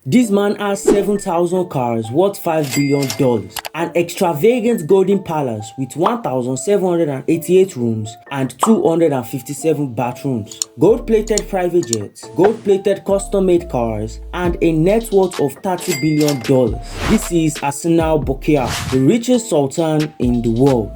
This man has 7,000 cars worth $5 billion, an extravagant golden palace with 1,788 rooms and 257 bathrooms, gold-plated private jets, gold-plated custom-made cars, and a net worth of $30 billion. This is HASSANAL BOLKIAH, the richest sultan in the world.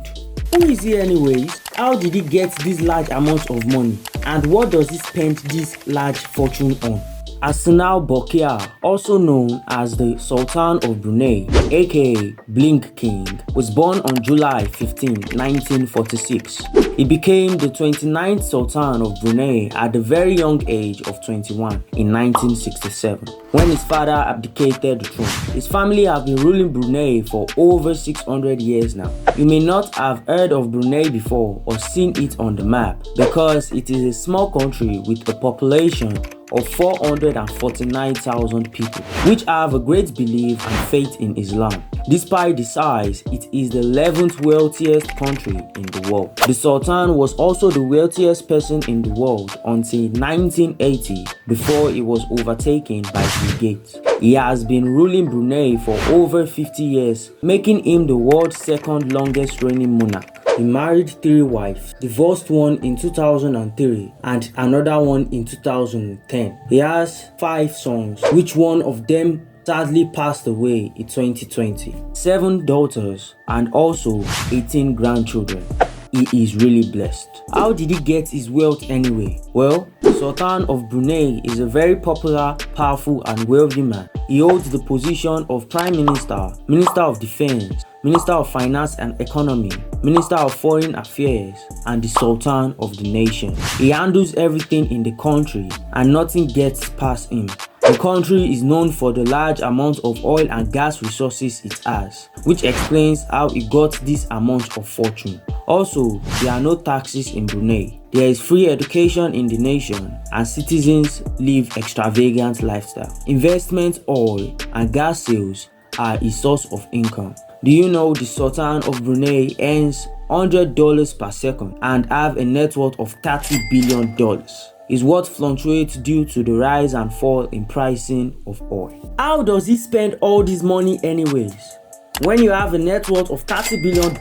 Who is he anyways? How did he get this large amount of money? And what does he spend this large fortune on? HASSANAL BOLKIAH, also known as the Sultan of Brunei, aka Blink King, was born on July 15, 1946. He became the 29th Sultan of Brunei at the very young age of 21 in 1967, when his father abdicated the throne. His family have been ruling Brunei for over 600 years now. You may not have heard of Brunei before or seen it on the map because it is a small country with a population of 449,000 people, which have a great belief and faith in Islam. Despite the size, it is the 11th wealthiest country in the world. The Sultan was also the wealthiest person in the world until 1980, before he was overtaken by Bill Gates. He has been ruling Brunei for over 50 years, making him the world's second longest reigning monarch. He married 3 wives, divorced one in 2003 and another one in 2010. He has 5 sons, which one of them sadly passed away in 2020, 7 daughters and also 18 grandchildren. He is really blessed. How did he get his wealth anyway? Well, the Sultan of Brunei is a very popular, powerful and wealthy man. He holds the position of Prime Minister, Minister of Defense, Minister of Finance and Economy, Minister of Foreign Affairs, and the Sultan of the nation. He handles everything in the country and nothing gets past him. The country is known for the large amount of oil and gas resources it has, which explains how it got this amount of fortune. Also, there are no taxes in Brunei. There is free education in the nation and citizens live extravagant lifestyle. Investment, oil and gas sales are a source of income. Do you know the Sultan of Brunei earns $100 per second and have a net worth of $30 billion? His worth fluctuates due to the rise and fall in pricing of oil. How does he spend all this money anyways? When you have a net worth of $30 billion,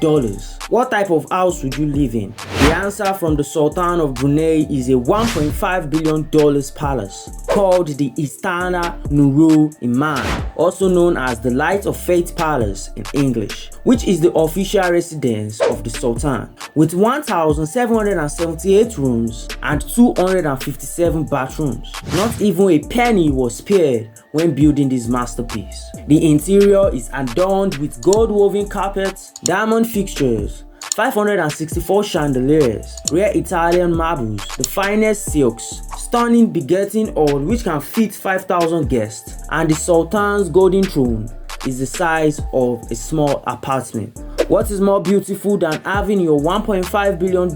what type of house would you live in? The answer from the Sultan of Brunei is a $1.5 billion palace called the Istana Nurul Iman, also known as the Light of Faith Palace in English, which is the official residence of the Sultan, with 1,778 rooms and 257 bathrooms. Not even a penny was spared when building this masterpiece. The interior is adorned with gold-woven carpets, diamond fixtures, 564 chandeliers, rare Italian marbles, the finest silks, stunning begetting hall which can fit 5,000 guests, and the Sultan's golden throne is the size of a small apartment. What is more beautiful than having your $1.5 billion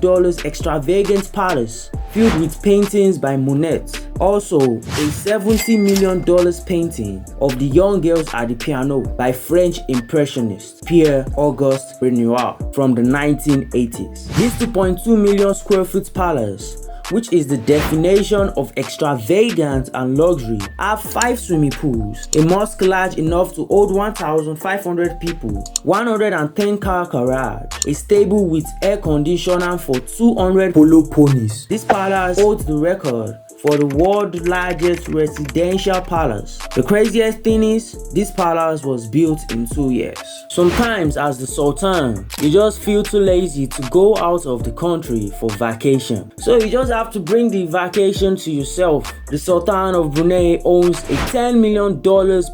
extravagant palace filled with paintings by Monet? Also, a $70 million painting of the young girls at the piano by French impressionist Pierre-Auguste Renoir from the 1980s. This 2.2 million square foot palace, which is the definition of extravagant and luxury, have 5 swimming pools, a mosque large enough to hold 1,500 people, 110 car garage, a stable with air conditioner for 200 polo ponies. This palace holds the record for the world's largest residential palace. The craziest thing is, this palace was built in 2 years. Sometimes as the Sultan, you just feel too lazy to go out of the country for vacation. So you just have to bring the vacation to yourself. The Sultan of Brunei owns a $10 million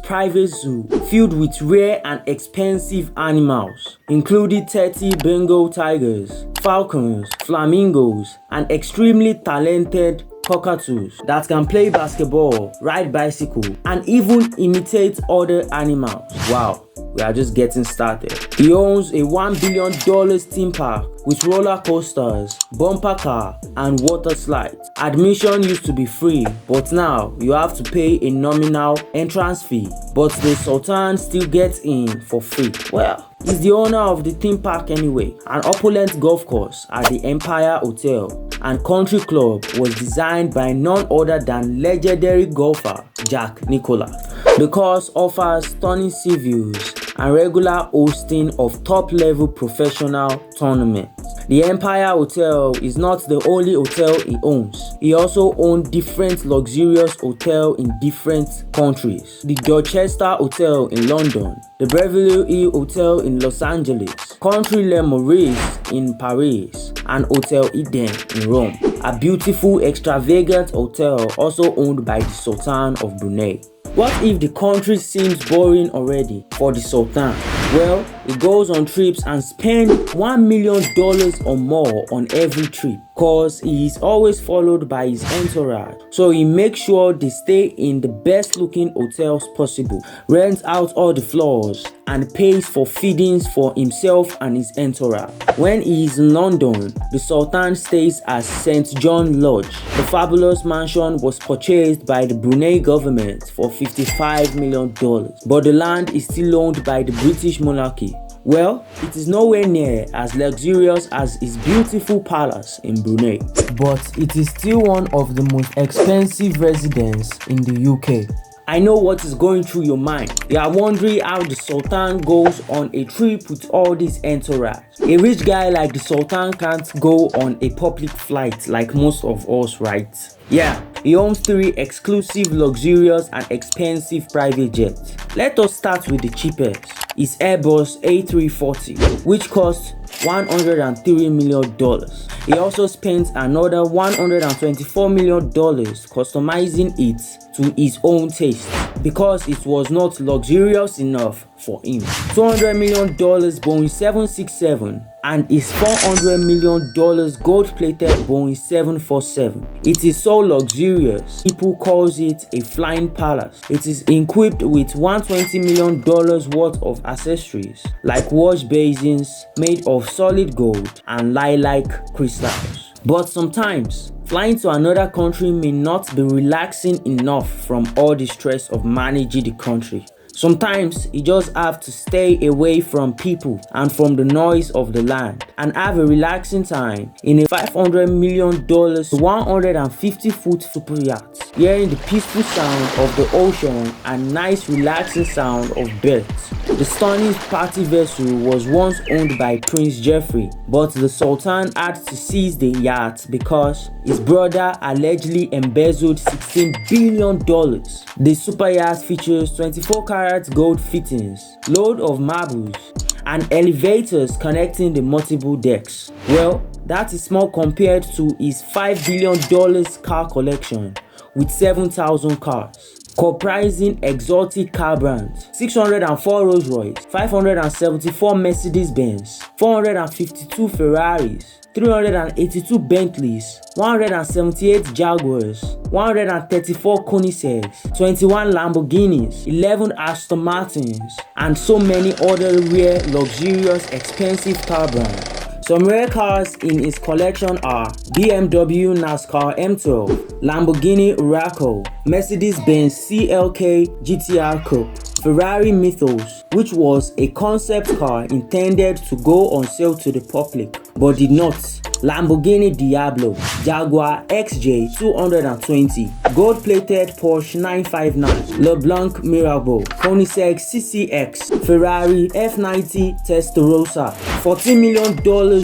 private zoo filled with rare and expensive animals, including 30 Bengal tigers, falcons, flamingos, and extremely talented cockatoos that can play basketball, ride bicycle, and even imitate other animals. Wow, we are just getting started. He owns a $1 billion theme park with roller coasters, bumper car, and water slides. Admission used to be free, but now you have to pay a nominal entrance fee. But the Sultan still gets in for free. Well, he's the owner of the theme park anyway. An opulent golf course at the Empire Hotel and Country Club was designed by none other than legendary golfer Jack Nicklaus. The course offers stunning sea views and regular hosting of top-level professional tournaments. The Empire Hotel is not the only hotel he owns. He also owns different luxurious hotels in different countries. The Dorchester Hotel in London, the Beverly Hills Hotel in Los Angeles, Country Le Maurice in Paris, and Hotel Eden in Rome, a beautiful extravagant hotel also owned by the Sultan of Brunei. What if the country seems boring already for the Sultan? Well, he goes on trips and spends $1 million or more on every trip, cause he is always followed by his entourage. So he makes sure they stay in the best looking hotels possible, rents out all the floors, and pays for feedings for himself and his entourage. When he is in London, the Sultan stays at St. John Lodge. The fabulous mansion was purchased by the Brunei government for $55 million, but the land is still owned by the British monarchy. Well, it is nowhere near as luxurious as his beautiful palace in Brunei, but it is still one of the most expensive residences in the UK. I know what is going through your mind. You are wondering how the Sultan goes on a trip with all this entourage. A rich guy like the Sultan can't go on a public flight like most of us, right? Yeah, he owns 3 exclusive, luxurious, and expensive private jets. Let us start with the cheapest. His Airbus A340, which costs $103 million. He also spent another $124 million customizing it to his own taste because it was not luxurious enough for him. $200 million Boeing 767 and his $400 million gold-plated Boeing 747. It is so luxurious, people calls it a flying palace. It is equipped with $120 million worth of accessories like wash basins made of solid gold and lilac crystals. But sometimes, flying to another country may not be relaxing enough from all the stress of managing the country. Sometimes you just have to stay away from people and from the noise of the land and have a relaxing time in a $500 million 150-foot super yacht, hearing the peaceful sound of the ocean and nice relaxing sound of birds. The stunning party vessel was once owned by Prince Jeffrey, but the Sultan had to seize the yacht because his brother allegedly embezzled $16 billion. The super yacht features 24-karat gold fittings, load of marbles, and elevators connecting the multiple decks. Well, that is small compared to his $5 billion car collection with 7,000 cars, comprising exotic car brands, 604 Rolls Royce, 574 Mercedes Benz, 452 Ferraris, 382 Bentleys, 178 Jaguars, 134 Koenigseggs, 21 Lamborghinis, 11 Aston Martins, and so many other rare, luxurious, expensive car brands. Some rare cars in his collection are BMW NASCAR M12, Lamborghini Huracan, Mercedes-Benz CLK GTR Coupe, Ferrari Mythos, which was a concept car intended to go on sale to the public, but did not, Lamborghini Diablo, Jaguar XJ220, gold-plated Porsche 959, LeBlanc Mirabeau, Koenigsegg CCX, Ferrari F90 Testarossa, $14 million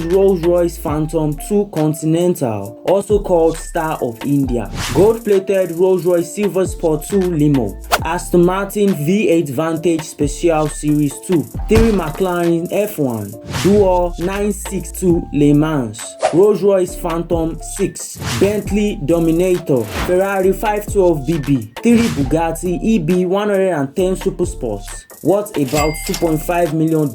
Rolls-Royce Phantom 2 Continental, also called Star of India, gold-plated Rolls-Royce Silver Sport 2 Limo, Aston Martin V8 Vantage Special Series 2, 3 McLaren F1, Dual 962 Le Mans, Rolls-Royce Phantom 6, Bentley Dominator, Ferrari 512BB, 3 Bugatti EB110 Supersports, worth about $2.5 million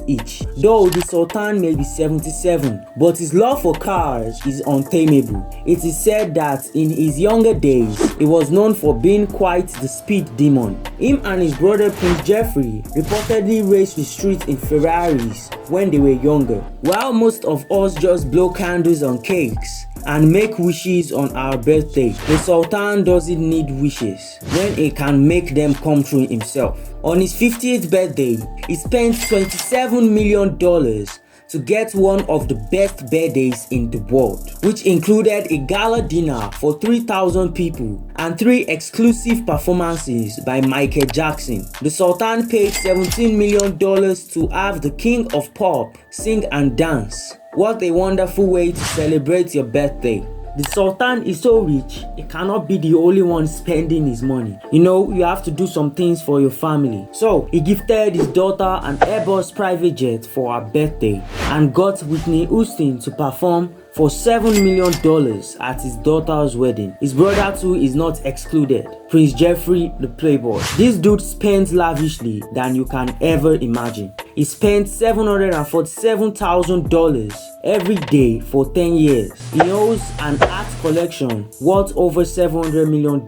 each. Though the Sultan may be 77, but his love for cars is untamable. It is said that in his younger days, he was known for being quite the speed demon. Him and his brother Prince Jeffrey reportedly raced the streets in Ferraris when they were younger. While most of us just blow candles on cakes and make wishes on our birthday, the Sultan doesn't need wishes when he can make them come true himself. On his 50th birthday, he spent $27 million to get one of the best birthdays in the world, which included a gala dinner for 3,000 people and 3 exclusive performances by Michael Jackson. The Sultan paid $17 million to have the king of pop sing and dance. What a wonderful way to celebrate your birthday. The Sultan is so rich, he cannot be the only one spending his money. You know, you have to do some things for your family. So, he gifted his daughter an Airbus private jet for her birthday and got Whitney Houston to perform for $7 million at his daughter's wedding. His brother too is not excluded, Prince Jeffrey the Playboy. This dude spends lavishly than you can ever imagine. He spent $747,000 every day for 10 years. He owns an art collection worth over $700 million.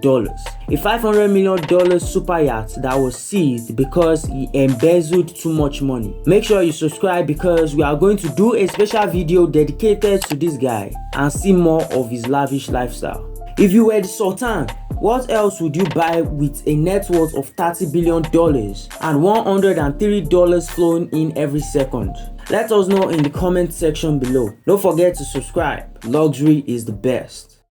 A $500 million super yacht that was seized because he embezzled too much money. Make sure you subscribe because we are going to do a special video dedicated to this guy and see more of his lavish lifestyle. If you were the Sultan, what else would you buy with a net worth of $30 billion and $103 flowing in every second? Let us know in the comment section below. Don't forget to subscribe. Luxury is the best.